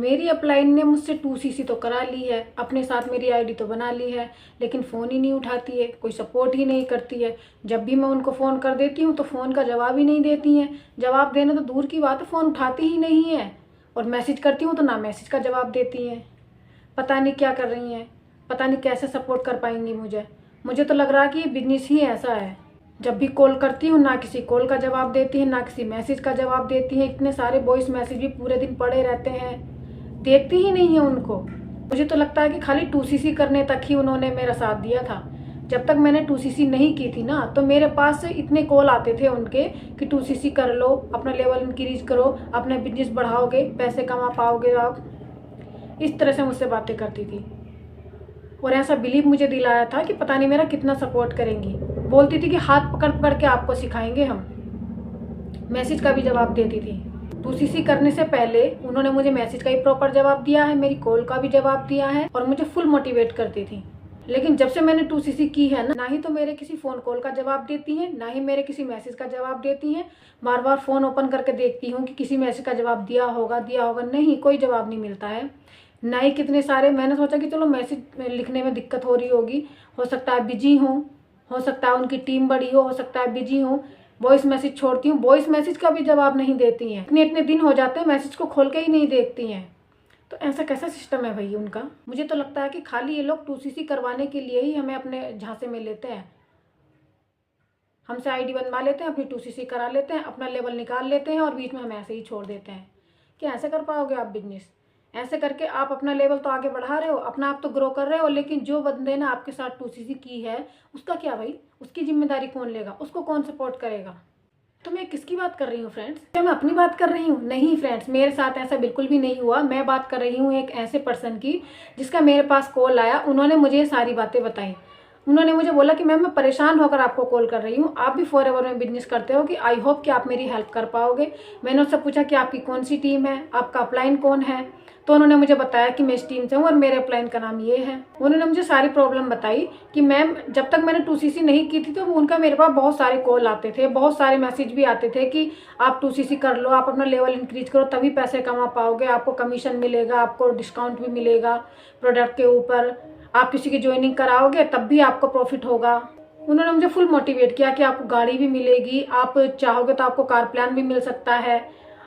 मेरी अपलाइन ने मुझसे 2cc तो करा ली है, अपने साथ मेरी आईडी तो बना ली है, लेकिन फ़ोन ही नहीं उठाती है, कोई सपोर्ट ही नहीं करती है। जब भी मैं उनको फ़ोन कर देती हूँ तो फ़ोन का जवाब ही नहीं देती हैं। जवाब देना तो दूर की बात है, फ़ोन उठाती ही नहीं है। और मैसेज करती हूँ तो ना मैसेज का जवाब देती हैं। पता नहीं क्या कर रही हैं, पता नहीं कैसे सपोर्ट कर पाएंगी मुझे तो लग रहा है कि ये बिजनेस ही ऐसा है। जब भी कॉल करती हूँ ना किसी कॉल का जवाब देती है, ना किसी मैसेज का जवाब देती है। इतने सारे वॉइस मैसेज भी पूरे दिन पड़े रहते हैं, देखती ही नहीं है उनको। मुझे तो लगता है कि खाली 2cc करने तक ही उन्होंने मेरा साथ दिया था। जब तक मैंने 2cc नहीं की थी ना, तो मेरे पास इतने कॉल आते थे उनके कि 2cc कर लो, अपना लेवल इंक्रीज करो, अपना बिजनेस बढ़ाओगे, पैसे कमा पाओगे आप। इस तरह से मुझसे बातें करती थी और ऐसा बिलीव मुझे दिलाया था कि पता नहीं मेरा कितना सपोर्ट करेंगी। बोलती थी कि हाथ पकड़ पकड़ के आपको सिखाएंगे हम। मैसेज का भी जवाब देती थी। 2cc करने से पहले उन्होंने मुझे मैसेज का ही प्रॉपर जवाब दिया है, मेरी कॉल का भी जवाब दिया है और मुझे फुल मोटिवेट करती थी। लेकिन जब से मैंने 2cc की है ना ही तो मेरे किसी फ़ोन कॉल का जवाब देती हैं, ना ही मेरे किसी मैसेज का जवाब देती हैं। बार बार फ़ोन ओपन करके देखती हूँ कि किसी मैसेज का जवाब दिया होगा, नहीं, कोई जवाब नहीं मिलता है। ना ही कितने सारे, मैंने सोचा कि चलो मैसेज लिखने में दिक्कत हो रही होगी, हो सकता है बिजी हो सकता है उनकी टीम बड़ी हो सकता है बिजी हो। वॉइस मैसेज छोड़ती हूँ, वॉइस मैसेज का भी जवाब नहीं देती हैं। इतने इतने दिन हो जाते हैं मैसेज को खोल के ही नहीं देखती हैं। तो ऐसा कैसा सिस्टम है भाई उनका। मुझे तो लगता है कि खाली ये लोग 2cc करवाने के लिए ही हमें अपने झांसे में लेते हैं। हमसे आईडी बनवा लेते हैं, अपनी 2cc करा लेते हैं, अपना लेवल निकाल लेते हैं और बीच में हम ऐसे ही छोड़ देते हैं। क्या ऐसे कर पाओगे आप बिजनेस? ऐसे करके आप अपना लेवल तो आगे बढ़ा रहे हो, अपना आप तो ग्रो कर रहे हो, लेकिन जो बंदे ने आपके साथ 2cc की है उसका क्या भाई? उसकी जिम्मेदारी कौन लेगा? उसको कौन सपोर्ट करेगा? तो मैं किसकी बात कर रही हूँ फ्रेंड्स? क्या मैं अपनी बात कर रही हूँ? नहीं फ्रेंड्स, मेरे साथ ऐसा बिल्कुल भी नहीं हुआ। मैं बात कर रही हूँ एक ऐसे पर्सन की जिसका मेरे पास कॉल आया। उन्होंने मुझे ये सारी बातें बताई। उन्होंने मुझे बोला कि मैम मैं परेशान होकर आपको कॉल कर रही हूँ, आप भी फॉरएवर में बिजनेस करते हो, कि आई होप कि आप मेरी हेल्प कर पाओगे। मैंने उससे पूछा कि आपकी कौन सी टीम है, आपका अपलाइन कौन है। तो उन्होंने मुझे बताया कि मैं इस टीम से हूँ और मेरे अपलाइन का नाम ये है। उन्होंने मुझे सारी प्रॉब्लम बताई कि मैम जब तक मैंने 2cc नहीं की थी तो उनका मेरे पास बहुत सारे कॉल आते थे, बहुत सारे मैसेज भी आते थे कि आप 2cc कर लो, आप अपना लेवल इंक्रीज करो, तभी पैसे कमा पाओगे, आपको कमीशन मिलेगा, आपको डिस्काउंट भी मिलेगा प्रोडक्ट के ऊपर, आप किसी की ज्वाइनिंग कराओगे तब भी आपको प्रॉफिट होगा। उन्होंने मुझे फुल मोटिवेट किया कि आपको गाड़ी भी मिलेगी, आप चाहोगे तो आपको कार प्लान भी मिल सकता है,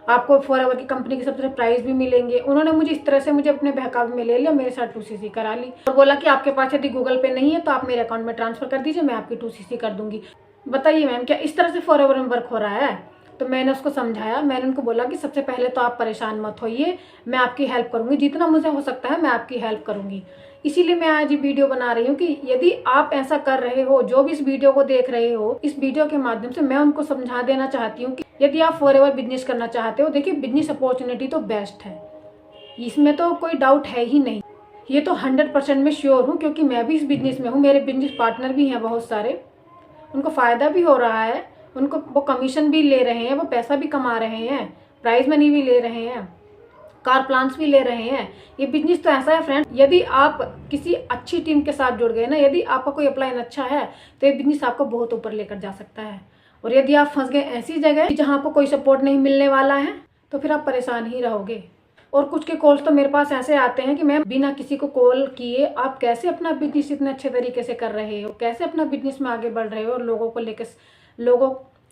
आपको फॉरएवर की कंपनी की सबसे प्राइस भी मिलेंगे। उन्होंने मुझे इस तरह से मुझे अपने बहकावे में ले लिया, मेरे साथ 2cc करा ली और बोला कि आपके पास यदि गूगल पे नहीं है तो आप मेरे अकाउंट में ट्रांसफर कर दीजिए, मैं आपकी 2cc कर दूंगी। बताइए मैम, क्या इस तरह से फॉरएवर में वर्क हो रहा है? तो मैंने उसको समझाया, मैंने उनको बोला कि सबसे पहले तो आप परेशान मत होइए, मैं आपकी हेल्प करूंगी, जितना मुझे हो सकता है मैं आपकी हेल्प करूंगी। इसीलिए मैं आज ये वीडियो बना रही हूँ कि यदि आप ऐसा कर रहे हो, जो भी इस वीडियो को देख रहे हो, इस वीडियो के माध्यम से मैं उनको समझा देना चाहती हूँ कि यदि आप फॉरएवर बिजनेस करना चाहते हो, देखिए बिजनेस अपॉर्चुनिटी तो बेस्ट है, इसमें तो कोई डाउट है ही नहीं। ये तो 100% मैं श्योर हूँ, क्योंकि मैं भी इस बिजनेस में हूँ, मेरे बिजनेस पार्टनर भी हैं बहुत सारे, उनको फ़ायदा भी हो रहा है, उनको वो कमीशन भी ले रहे हैं, वो पैसा भी कमा रहे हैं, प्राइज मनी भी ले रहे हैं, कार प्लान्स भी ले रहे हैं। ये बिजनेस तो ऐसा है फ्रेंड, यदि आप किसी अच्छी टीम के साथ जुड़ गए ना, यदि आपका कोई अपलाइन अच्छा है तो ये बिजनेस आपको बहुत ऊपर लेकर जा सकता है। और यदि आप फंस गए ऐसी जगह जहाँ आपको कोई सपोर्ट नहीं मिलने वाला है तो फिर आप परेशान ही रहोगे। और कुछ के कॉल्स तो मेरे पास ऐसे आते हैं कि मैम बिना किसी को कॉल किए आप कैसे अपना बिजनेस इतने अच्छे तरीके से कर रहे हो, कैसे अपना बिजनेस में आगे बढ़ रहे हो और लोगों को लेकर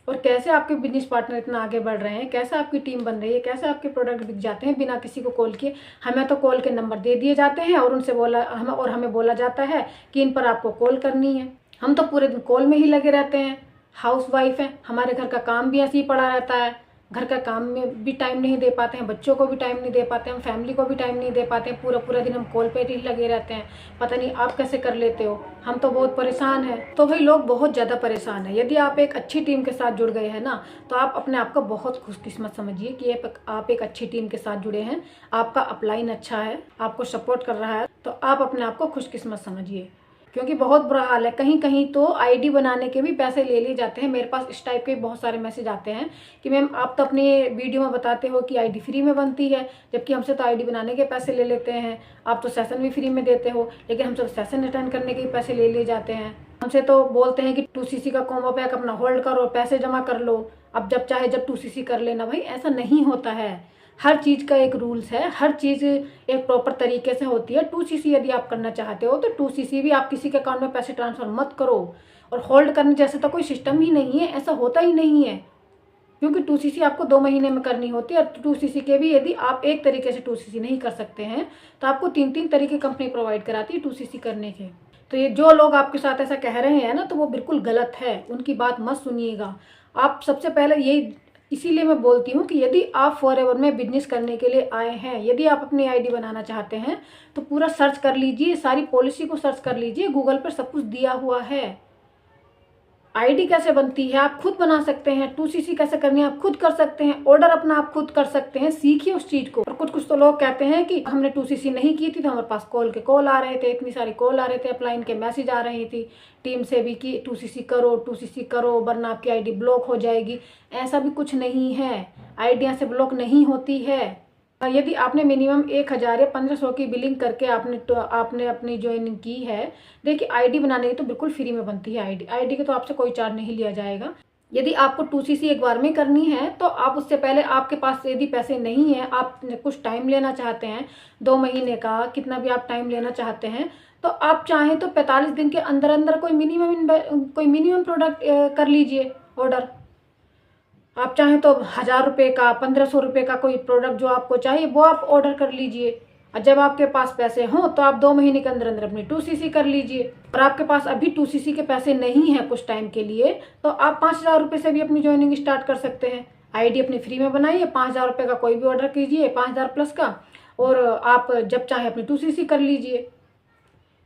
और कैसे आपके बिजनेस पार्टनर इतना आगे बढ़ रहे हैं, कैसे आपकी टीम बन रही है, कैसे आपके प्रोडक्ट बिक जाते हैं बिना किसी को कॉल किए। हमें तो कॉल के नंबर दे दिए जाते हैं और हमें बोला जाता है कि इन पर आपको कॉल करनी है। हम तो पूरे दिन कॉल में ही लगे रहते हैं, हाउसवाइफ हैं, हमारे घर का काम भी ऐसे ही पड़ा रहता है, घर का काम में भी टाइम नहीं दे पाते हैं, बच्चों को भी टाइम नहीं दे पाते हैं, हम फैमिली को भी टाइम नहीं दे पाते हैं, पूरा पूरा दिन हम कॉल पे ही लगे रहते हैं। पता नहीं आप कैसे कर लेते हो, हम तो बहुत परेशान हैं। तो भाई लोग बहुत ज़्यादा परेशान है। यदि आप एक अच्छी टीम के साथ जुड़ गए हैं ना, तो आप अपने आप को बहुत खुशकिस्मत समझिए कि आप एक अच्छी टीम के साथ जुड़े हैं, आपका अपलाइन अच्छा है, आपको सपोर्ट कर रहा है, तो आप अपने आप को खुशकिस्मत समझिए। क्योंकि बहुत बुरा हाल है, कहीं कहीं तो आईडी बनाने के भी पैसे ले लिए जाते हैं। मेरे पास इस टाइप के बहुत सारे मैसेज आते हैं कि मैम आप तो अपनी वीडियो में बताते हो कि आईडी फ्री में बनती है, जबकि हमसे तो आईडी बनाने के पैसे ले लेते हैं। आप तो सेशन भी फ्री में देते हो, लेकिन हमसे सेशन अटेंड करने के पैसे ले लिए जाते हैं। हमसे तो बोलते हैं कि 2cc का कॉम्बो पैक अपना होल्ड करो, पैसे जमा कर लो, अब जब चाहे जब 2cc कर लेना। भाई ऐसा नहीं होता है, हर चीज़ का एक रूल्स है, हर चीज़ एक प्रॉपर तरीके से होती है। 2cc यदि आप करना चाहते हो तो 2cc भी आप किसी के अकाउंट में पैसे ट्रांसफ़र मत करो। और होल्ड करने जैसे तो कोई सिस्टम ही नहीं है, ऐसा होता ही नहीं है, क्योंकि 2cc आपको 2 महीने में करनी होती है। और 2cc के भी यदि आप एक तरीके से 2cc नहीं कर सकते हैं तो आपको 3-3 तरीके कंपनी प्रोवाइड कराती है 2cc करने के। तो ये जो लोग आपके साथ ऐसा कह रहे हैं ना, तो वो बिल्कुल गलत है, उनकी बात मत सुनिएगा। आप सबसे पहले यही, इसीलिए मैं बोलती हूँ कि यदि आप फॉरएवर में बिजनेस करने के लिए आए हैं, यदि आप अपनी आईडी बनाना चाहते हैं तो पूरा सर्च कर लीजिए, सारी पॉलिसी को सर्च कर लीजिए, गूगल पर सब कुछ दिया हुआ है। आईडी कैसे बनती है आप खुद बना सकते हैं, 2cc कैसे करनी है आप खुद कर सकते हैं, ऑर्डर अपना आप खुद कर सकते हैं, सीखिए उस चीज को। और कुछ तो लोग कहते हैं कि हमने 2cc नहीं की थी तो हमारे पास कॉल के कॉल आ रहे थे, इतनी सारी कॉल आ रहे थे, अपलाइन के मैसेज आ रही थी टीम से भी कि 2cc करो 2cc करो वरना आपकी आईडी ब्लॉक हो जाएगी। ऐसा भी कुछ नहीं है, आईडिया से ब्लॉक नहीं होती है। यदि आपने मिनिमम 1000 या 1500 की बिलिंग करके आपने अपनी ज्वाइनिंग की है, देखिए आईडी बनाने की तो बिल्कुल फ्री में बनती है आईडी के तो आपसे कोई चार्ज नहीं लिया जाएगा। यदि आपको 2cc एक बार में करनी है तो आप उससे पहले, आपके पास यदि पैसे नहीं है, आप कुछ टाइम लेना चाहते हैं 2 महीने का, कितना भी आप टाइम लेना चाहते हैं, तो आप चाहें तो 45 दिन के अंदर अंदर कोई मिनिमम प्रोडक्ट कर लीजिए ऑर्डर। आप चाहें तो 1000 रुपये का, 1500 रुपये का कोई प्रोडक्ट जो आपको चाहिए वो आप ऑर्डर कर लीजिए। और जब आपके पास पैसे हों तो आप 2 महीने के अंदर अंदर अपनी 2cc कर लीजिए। और आपके पास अभी 2cc के पैसे नहीं है कुछ टाइम के लिए, तो आप 5000 रुपये से भी अपनी ज्वाइनिंग स्टार्ट कर सकते हैं। आईडी अपनी फ्री में बनाइए, 5000 रुपये का कोई भी ऑर्डर कीजिए, 5000 प्लस का, और आप जब चाहें अपनी 2cc कर लीजिए।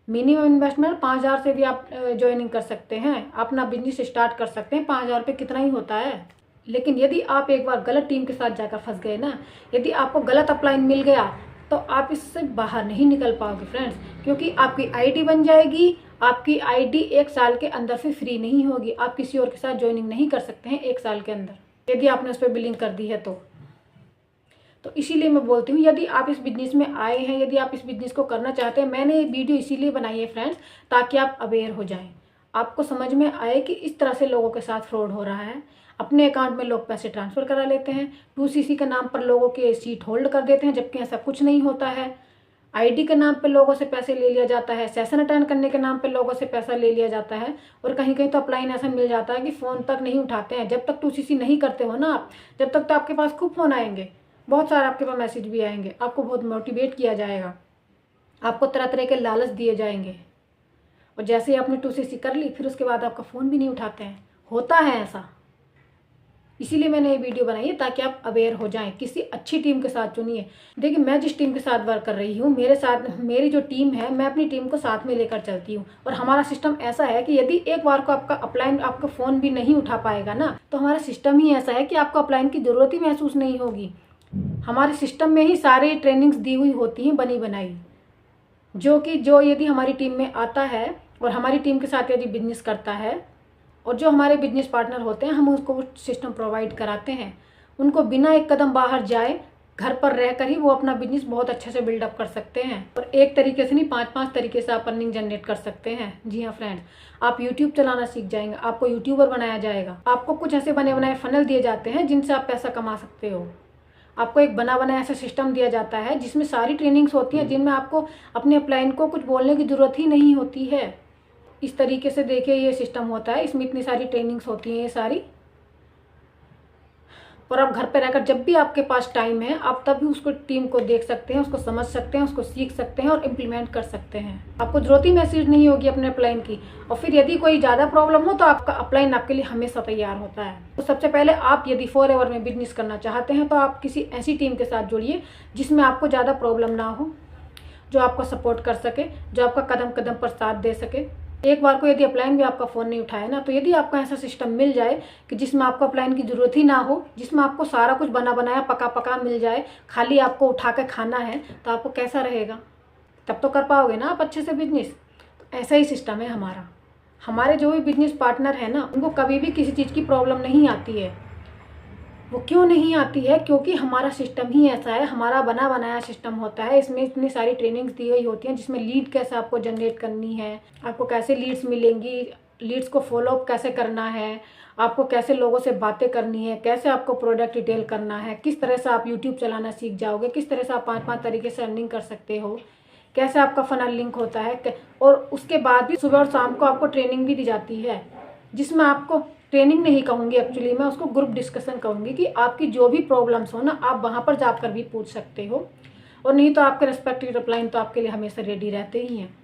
मिनिमम इन्वेस्टमेंट 5000 से भी आप ज्वाइनिंग कर सकते हैं, अपना बिजनेस स्टार्ट कर सकते हैं। 5000 रुपये कितना ही होता है। लेकिन यदि आप एक बार गलत टीम के साथ जाकर फंस गए ना, यदि आपको गलत अपलाइन मिल गया तो आप इससे बाहर नहीं निकल पाओगे फ्रेंड्स, क्योंकि आपकी आईडी बन जाएगी, आपकी आईडी 1 साल के अंदर से फ्री नहीं होगी। आप किसी और के साथ ज्वाइनिंग नहीं कर सकते हैं 1 साल के अंदर, यदि आपने उस पर बिलिंग कर दी है तो इसीलिए मैं बोलती हूँ, यदि आप इस बिजनेस में आए हैं, यदि आप इस बिजनेस को करना चाहते हैं, मैंने ये वीडियो इसीलिए बनाई है फ्रेंड्स, ताकि आप अवेयर हो जाएं, आपको समझ में आए कि इस तरह से लोगों के साथ फ्रॉड हो रहा है। अपने अकाउंट में लोग पैसे ट्रांसफ़र करा लेते हैं, 2cc के नाम पर लोगों के सीट होल्ड कर देते हैं, जबकि ऐसा कुछ नहीं होता है। आईडी के नाम पर लोगों से पैसे ले लिया जाता है, सेशन अटेंड करने के नाम पर लोगों से पैसा ले लिया जाता है, और कहीं कहीं तो अपलाइन ऐसा मिल जाता है कि फ़ोन तक नहीं उठाते हैं। जब तक 2cc नहीं करते हो ना आप, जब तक तो आपके पास खूब फ़ोन आएंगे, बहुत सारे आपके पास मैसेज भी आएंगे, आपको बहुत मोटिवेट किया जाएगा, आपको तरह तरह के लालच दिए जाएंगे, और जैसे ही आपने 2cc कर ली फिर उसके बाद आपका फ़ोन भी नहीं उठाते हैं। होता है ऐसा, इसीलिए मैंने ये वीडियो बनाई है ताकि आप अवेयर हो जाएं। किसी अच्छी टीम के साथ चुनिए। देखिए, मैं जिस टीम के साथ वर्क कर रही हूँ, मेरी जो टीम है, मैं अपनी टीम को साथ में लेकर चलती हूँ। और हमारा सिस्टम ऐसा है कि यदि एक बार को आपका अपलाइन आपका फ़ोन भी नहीं उठा पाएगा ना, तो हमारा सिस्टम ही ऐसा है कि आपको अपलाइन की ज़रूरत ही महसूस नहीं होगी। हमारे सिस्टम में ही सारी ट्रेनिंग्स दी हुई होती हैं, बनी बनाई, जो यदि हमारी टीम में आता है और हमारी टीम के साथ यदि बिजनेस करता है, और जो हमारे बिजनेस पार्टनर होते हैं, हम उसको वो सिस्टम प्रोवाइड कराते हैं। उनको बिना एक कदम बाहर जाए, घर पर रहकर ही वो अपना बिजनेस बहुत अच्छे से बिल्डअप कर सकते हैं। और एक तरीके से नहीं, 5-5 तरीके से आप अर्निंग जनरेट कर सकते हैं। जी हाँ फ्रेंड्स, आप यूट्यूब चलाना सीख जाएंगे, आपको यूट्यूबर बनाया जाएगा, आपको कुछ ऐसे बने बनाए फनल दिए जाते हैं जिनसे आप पैसा कमा सकते हो। आपको एक बना बनाया ऐसा सिस्टम दिया जाता है जिसमें सारी ट्रेनिंग्स होती हैं, जिनमें आपको अपने अपलाइन को कुछ बोलने की ज़रूरत ही नहीं होती है। इस तरीके से देखिए ये सिस्टम होता है, इसमें इतनी सारी ट्रेनिंग्स होती हैं ये सारी। और आप घर पे रहकर जब भी आपके पास टाइम है, आप तब भी उसको टीम को देख सकते हैं, उसको समझ सकते हैं, उसको सीख सकते हैं और इम्प्लीमेंट कर सकते हैं। आपको जरूरत ही महसूस नहीं होगी अपने अपलाइन की। और फिर यदि कोई ज़्यादा प्रॉब्लम हो तो आपका अपलाइन आपके लिए हमेशा तैयार होता है। तो सबसे पहले आप यदि फॉरएवर में बिजनेस करना चाहते हैं तो आप किसी ऐसी टीम के साथ जुड़िए जिसमें आपको ज़्यादा प्रॉब्लम ना हो, जो आपको सपोर्ट कर सके, जो आपका कदम कदम पर साथ दे सके। एक बार को यदि अपलाइन भी आपका फ़ोन नहीं उठाए ना, तो यदि आपका ऐसा सिस्टम मिल जाए कि जिसमें आपको अपलाइन की ज़रूरत ही ना हो, जिसमें आपको सारा कुछ बना बनाया पका पका मिल जाए, खाली आपको उठा कर खाना है, तो आपको कैसा रहेगा? तब तो कर पाओगे ना आप अच्छे से बिजनेस। तो ऐसा ही सिस्टम है हमारा। हमारे जो भी बिजनेस पार्टनर है ना, उनको कभी भी किसी चीज़ की प्रॉब्लम नहीं आती है। वो क्यों नहीं आती है? क्योंकि हमारा सिस्टम ही ऐसा है, हमारा बना बनाया सिस्टम होता है। इसमें इतनी सारी ट्रेनिंग्स दी गई होती हैं, जिसमें लीड कैसे आपको जनरेट करनी है, आपको कैसे लीड्स मिलेंगी, लीड्स को फॉलो अप कैसे करना है, आपको कैसे लोगों से बातें करनी है, कैसे आपको प्रोडक्ट डिटेल करना है, किस तरह से आप यूट्यूब चलाना सीख जाओगे, किस तरह से आप 5 तरीके से अर्निंग कर सकते हो, कैसे आपका फनल लिंक होता है। और उसके बाद भी सुबह और शाम को आपको ट्रेनिंग भी दी जाती है, जिसमें आपको ट्रेनिंग नहीं कहूँगी, एक्चुअली मैं उसको ग्रुप डिस्कशन कहूँगी कि आपकी जो भी प्रॉब्लम्स हो ना, आप वहाँ पर जाकर भी पूछ सकते हो, और नहीं तो आपके रेस्पेक्टिव अपलाइन तो आपके लिए हमेशा रेडी रहते ही हैं।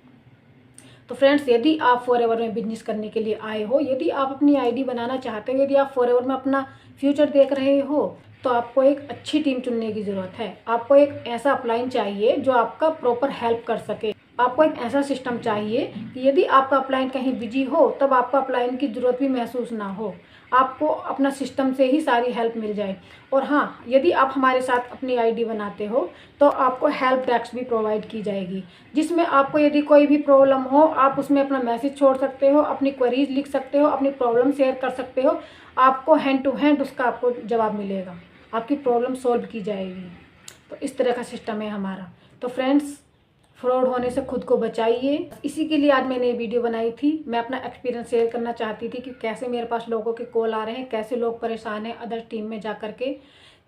तो फ्रेंड्स, यदि आप फॉरएवर में बिजनेस करने के लिए आए हो, यदि आप अपनी आईडी बनाना चाहते हो, यदि आप फॉरएवर में अपना फ्यूचर देख रहे हो, तो आपको एक अच्छी टीम चुनने की ज़रूरत है। आपको एक ऐसा अपलाइन चाहिए जो आपका प्रॉपर हेल्प कर सके। आपको एक ऐसा सिस्टम चाहिए कि यदि आपका अपलाइन कहीं बिजी हो तब आपको अपलाइन की ज़रूरत भी महसूस ना हो, आपको अपना सिस्टम से ही सारी हेल्प मिल जाए। और हाँ, यदि आप हमारे साथ अपनी आईडी बनाते हो तो आपको हेल्प डेस्क भी प्रोवाइड की जाएगी, जिसमें आपको यदि कोई भी प्रॉब्लम हो, आप उसमें अपना मैसेज छोड़ सकते हो, अपनी क्वेरीज लिख सकते हो, अपनी प्रॉब्लम शेयर कर सकते हो। आपको हैंड टू हैंड उसका आपको जवाब मिलेगा, आपकी प्रॉब्लम सॉल्व की जाएगी। तो इस तरह का सिस्टम है हमारा। तो फ्रेंड्स, फ्रॉड होने से खुद को बचाइए। इसी के लिए आज मैंने ये वीडियो बनाई थी। मैं अपना एक्सपीरियंस शेयर करना चाहती थी कि कैसे मेरे पास लोगों के कॉल आ रहे हैं, कैसे लोग परेशान हैं अदर टीम में जा कर के,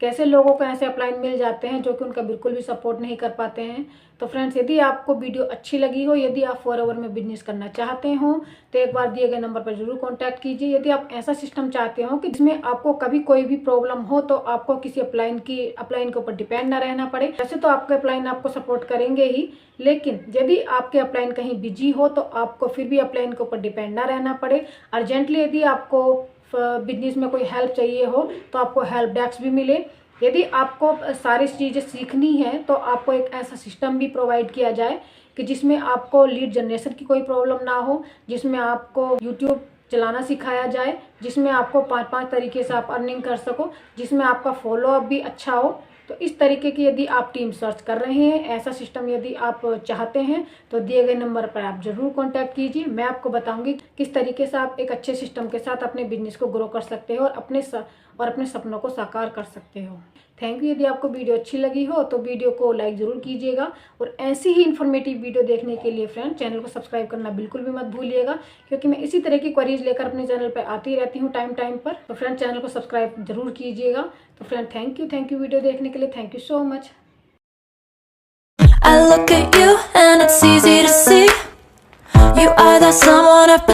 कैसे लोगों को ऐसे अपलाइन मिल जाते हैं जो कि उनका बिल्कुल भी सपोर्ट नहीं कर पाते हैं। तो फ्रेंड्स, यदि आपको वीडियो अच्छी लगी हो, यदि आप फॉरएवर में बिजनेस करना चाहते हो, तो एक बार दिए गए नंबर पर जरूर कॉन्टैक्ट कीजिए। यदि आप ऐसा सिस्टम चाहते हो कि जिसमें आपको कभी कोई भी प्रॉब्लम हो तो आपको किसी अपलाइन के ऊपर डिपेंड ना रहना पड़े। वैसे तो आपके अपलाइन आपको सपोर्ट करेंगे ही, लेकिन यदि आपके अपलाइन कहीं बिजी हो तो आपको फिर भी अपलाइन के ऊपर डिपेंड ना रहना पड़े। अर्जेंटली यदि आपको बिजनेस में कोई हेल्प चाहिए हो तो आपको हेल्प डेस्क भी मिले। यदि आपको सारी चीज़ें सीखनी है तो आपको एक ऐसा सिस्टम भी प्रोवाइड किया जाए कि जिसमें आपको लीड जनरेशन की कोई प्रॉब्लम ना हो, जिसमें आपको यूट्यूब चलाना सिखाया जाए, जिसमें आपको 5 तरीके से आप अर्निंग कर सको, जिसमें आपका फॉलो अप भी अच्छा हो। तो इस तरीके की यदि आप टीम सर्च कर रहे हैं, ऐसा सिस्टम यदि आप चाहते हैं, तो दिए गए नंबर पर आप जरूर कांटेक्ट कीजिए। मैं आपको बताऊंगी किस तरीके से आप एक अच्छे सिस्टम के साथ अपने बिजनेस को ग्रो कर सकते हो और अपने सपनों को साकार कर सकते हो। Thank you. यदि आपको वीडियो अच्छी लगी हो तो वीडियो को लाइक ज़रूर कीजिएगा, और ऐसी ही इन्फॉर्मेटिव वीडियो देखने के लिए फ्रेंड चैनल को सब्सक्राइब करना बिल्कुल भी मत भूलिएगा, क्योंकि मैं इसी तरह की क्वेरीज लेकर अपने चैनल पर आती रहती हूँ टाइम पर। तो फ्रेंड, चैनल को सब्सक्राइब जरूर कीजिएगा। तो फ्रेंड, थैंक यू वीडियो देखने के लिए। Thank you so much. I look at you and it's easy to see you are the someone I've been